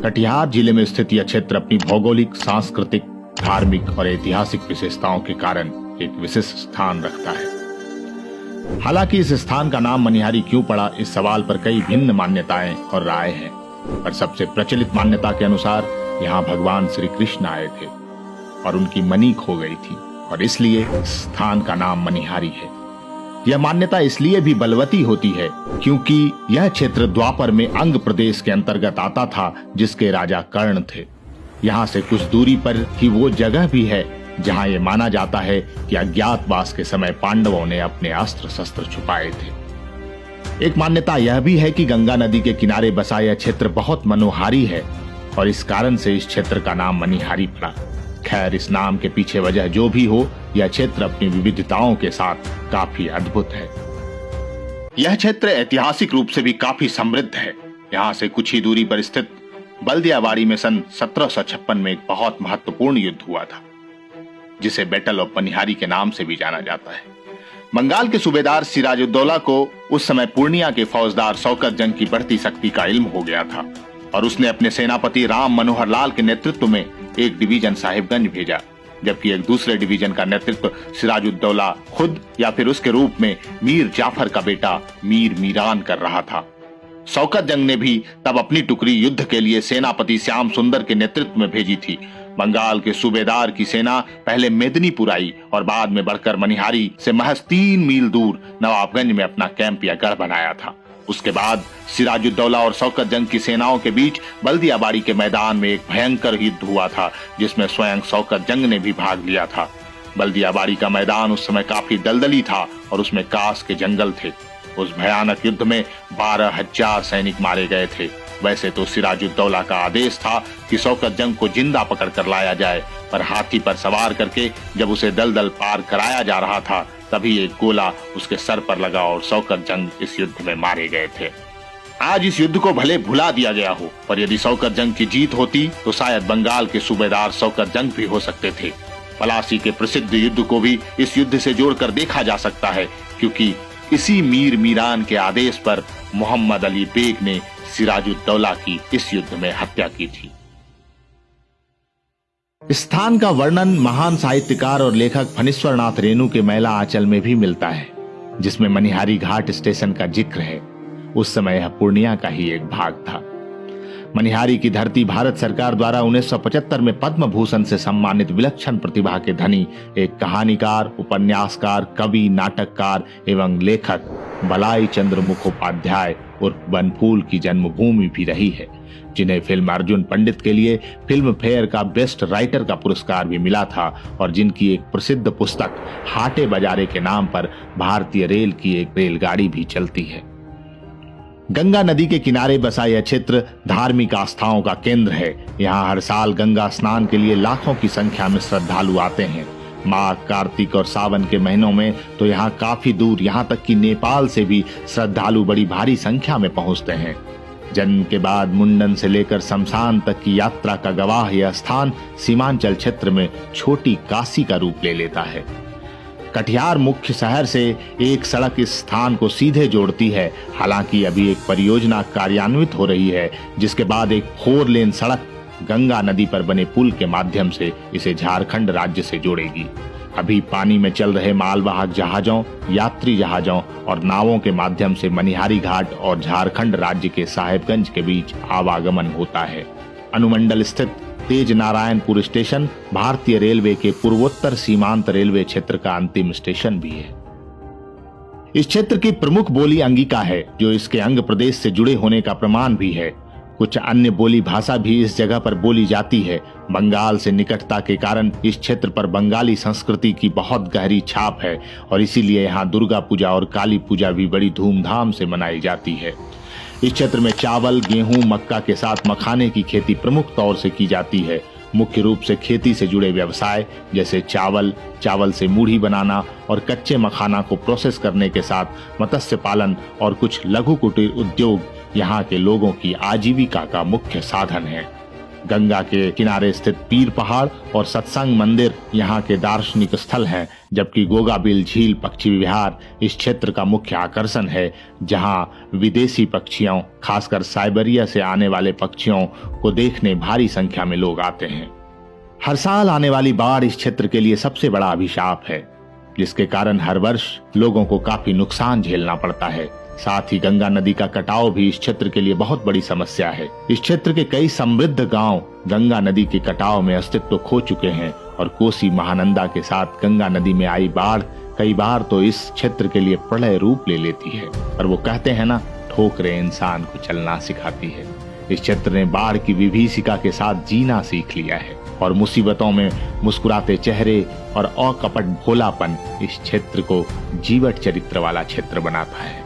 कटिहार जिले में स्थित यह क्षेत्र अपनी भौगोलिक, सांस्कृतिक, धार्मिक और ऐतिहासिक विशेषताओं के कारण एक विशिष्ट स्थान रखता है। हालांकि इस स्थान का नाम मनिहारी क्यों पड़ा, इस सवाल पर कई भिन्न मान्यताएं और राय हैं। पर सबसे प्रचलित मान्यता के अनुसार यहाँ भगवान श्री कृष्ण आए थे और उनकी मणि खो गई थी और इसलिए इस स्थान का नाम मनिहारी है। यह मान्यता इसलिए भी बलवती होती है क्योंकि यह क्षेत्र द्वापर में अंग प्रदेश के अंतर्गत आता था, जिसके राजा कर्ण थे। यहाँ से कुछ दूरी पर ही वो जगह भी है जहाँ ये माना जाता है कि अज्ञातवास के समय पांडवों ने अपने अस्त्र शस्त्र छुपाए थे। एक मान्यता यह भी है कि गंगा नदी के किनारे बसा यह क्षेत्र बहुत मनोहारी है और इस कारण से इस क्षेत्र का नाम मनिहारी पड़ा। खैर, इस नाम के पीछे वजह जो भी हो, यह क्षेत्र अपनी विविधताओं के साथ काफी अद्भुत है। यह क्षेत्र ऐतिहासिक रूप से भी काफी समृद्ध है। यहाँ से कुछ ही दूरी पर स्थित बल्दियाबाड़ी में सन 1756 में एक बहुत महत्वपूर्ण युद्ध हुआ था, जिसे बैटल ऑफ मनिहारी के नाम से भी जाना जाता है। बंगाल के सूबेदार सिराजुद्दौला को उस समय पूर्णिया के फौजदार शौकत जंग की बढ़ती शक्ति का इल्म हो गया था और उसने अपने सेनापति राम मनोहर लाल के नेतृत्व में एक डिवीजन साहिबगंज भेजा, जबकि एक दूसरे डिवीजन का नेतृत्व सिराजुद्दौला खुद या फिर उसके रूप में मीर जाफर का बेटा मीर मीरान कर रहा था। शौकत जंग ने भी तब अपनी टुकड़ी युद्ध के लिए सेनापति श्याम सुंदर के नेतृत्व में भेजी थी। बंगाल के सूबेदार की सेना पहले मेदिनीपुर आई और बाद में बढ़कर मनिहारी से महज 3 मील दूर नवाबगंज में अपना कैंप या गढ़ बनाया था। उसके बाद सिराजुद्दौला और शौकत जंग की सेनाओं के बीच बल्दियाबाड़ी के मैदान में एक भयंकर युद्ध हुआ था, जिसमें स्वयं शौकत जंग ने भी भाग लिया था। बल्दियाबाड़ी का मैदान उस समय काफी दलदली था और उसमें कास के जंगल थे। उस भयानक युद्ध में 12,000 सैनिक मारे गए थे। वैसे तो सिराजुद्दौला का आदेश था कि शौकत जंग को जिंदा पकड़ कर लाया जाए, पर हाथी पर सवार करके जब उसे दलदल पार कराया जा रहा था, तभी एक गोला उसके सर पर लगा और शौकत जंग इस युद्ध में मारे गए थे। आज इस युद्ध को भले भुला दिया गया हो, पर यदि शौकत जंग की जीत होती तो शायद बंगाल के सूबेदार शौकत जंग भी हो सकते थे। पलासी के प्रसिद्ध युद्ध को भी इस युद्ध से जोड़कर देखा जा सकता है, क्योंकि इसी मीर मीरान के आदेश पर मोहम्मद अली बेग ने सिराजुद्दौला की इस युद्ध में हत्या की थी। स्थान का वर्णन महान साहित्यकार और लेखक फणीश्वरनाथ रेणु के मैला आंचल में भी मिलता है, जिसमें मनिहारी घाट स्टेशन का जिक्र है। उस समय यह पूर्णिया का ही एक भाग था। मनिहारी की धरती भारत सरकार द्वारा 1975 में पद्म भूषण से सम्मानित विलक्षण प्रतिभा के धनी एक कहानीकार, उपन्यासकार, कवि, नाटककार एवं लेखक बलाई चंद्र मुखोपाध्याय उर्फ बनफूल की जन्मभूमि भी रही है, जिन्हें फिल्म अर्जुन पंडित के लिए फिल्म फेयर का बेस्ट राइटर का पुरस्कार भी मिला था और जिनकी एक प्रसिद्ध पुस्तक हाटे बजारे के नाम पर भारतीय रेल की एक रेलगाड़ी भी चलती है। गंगा नदी के किनारे बसा यह क्षेत्र धार्मिक आस्थाओं का केंद्र है। यहाँ हर साल गंगा स्नान के लिए लाखों की संख्या में श्रद्धालु आते हैं। माघ, कार्तिक और सावन के महीनों में तो यहाँ काफी दूर, यहाँ तक कि नेपाल से भी श्रद्धालु बड़ी भारी संख्या में पहुंचते हैं। जन्म के बाद मुंडन से लेकर शमशान तक की यात्रा का गवाह यह स्थान सीमांचल क्षेत्र में छोटी काशी का रूप ले लेता है। कटिहार मुख्य शहर से एक सड़क इस स्थान को सीधे जोड़ती है। हालांकि अभी एक परियोजना कार्यान्वित हो रही है, जिसके बाद एक 4 लेन सड़क गंगा नदी पर बने पुल के माध्यम से इसे झारखंड राज्य से जोड़ेगी। अभी पानी में चल रहे मालवाहक जहाजों, यात्री जहाजों और नावों के माध्यम से मनिहारी घाट और झारखंड राज्य के साहेबगंज के बीच आवागमन होता है। अनुमंडल स्थित तेज नारायणपुर स्टेशन भारतीय रेलवे के पूर्वोत्तर सीमांत रेलवे क्षेत्र का अंतिम स्टेशन भी है। इस क्षेत्र की प्रमुख बोली अंगिका है, जो इसके अंग प्रदेश से जुड़े होने का प्रमाण भी है। कुछ अन्य बोली भाषा भी इस जगह पर बोली जाती है। बंगाल से निकटता के कारण इस क्षेत्र पर बंगाली संस्कृति की बहुत गहरी छाप है और इसीलिए यहाँ दुर्गा पूजा और काली पूजा भी बड़ी धूमधाम से मनाई जाती है। इस क्षेत्र में चावल, गेहूं, मक्का के साथ मखाने की खेती प्रमुख तौर से की जाती है। मुख्य रूप से खेती से जुड़े व्यवसाय जैसे चावल से मूढ़ी बनाना और कच्चे मखाना को प्रोसेस करने के साथ मत्स्य पालन और कुछ लघु कुटीर उद्योग यहाँ के लोगों की आजीविका का मुख्य साधन है। गंगा के किनारे स्थित पीर पहाड़ और सत्संग मंदिर यहाँ के दार्शनिक स्थल हैं, जबकि गोगाबिल झील पक्षी विहार इस क्षेत्र का मुख्य आकर्षण है, जहाँ विदेशी पक्षियों, खासकर साइबेरिया से आने वाले पक्षियों को देखने भारी संख्या में लोग आते हैं। हर साल आने वाली बाढ़ इस क्षेत्र के लिए सबसे बड़ा अभिशाप है, जिसके कारण हर वर्ष लोगों को काफी नुकसान झेलना पड़ता है। साथ ही गंगा नदी का कटाव भी इस क्षेत्र के लिए बहुत बड़ी समस्या है। इस क्षेत्र के कई समृद्ध गांव गंगा नदी के कटाव में अस्तित्व खो चुके हैं और कोसी महानंदा के साथ गंगा नदी में आई बाढ़ कई बार तो इस क्षेत्र के लिए प्रलय रूप ले लेती है। और वो कहते हैं ना, ठोकरें इंसान को चलना सिखाती है। इस क्षेत्र ने बाढ़ की विभीषिका के साथ जीना सीख लिया है और मुसीबतों में मुस्कुराते चेहरे और अकपट भोलापन इस क्षेत्र को जीवट चरित्र वाला क्षेत्र बनाता है।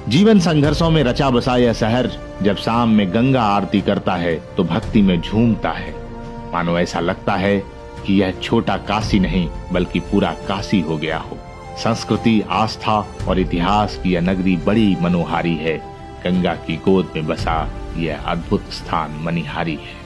जीवन संघर्षों में रचा बसा यह शहर जब शाम में गंगा आरती करता है तो भक्ति में झूमता है। मानो ऐसा लगता है कि यह छोटा काशी नहीं बल्कि पूरा काशी हो गया हो। संस्कृति, आस्था और इतिहास की यह नगरी बड़ी मनोहारी है। गंगा की गोद में बसा यह अद्भुत स्थान मनिहारी है।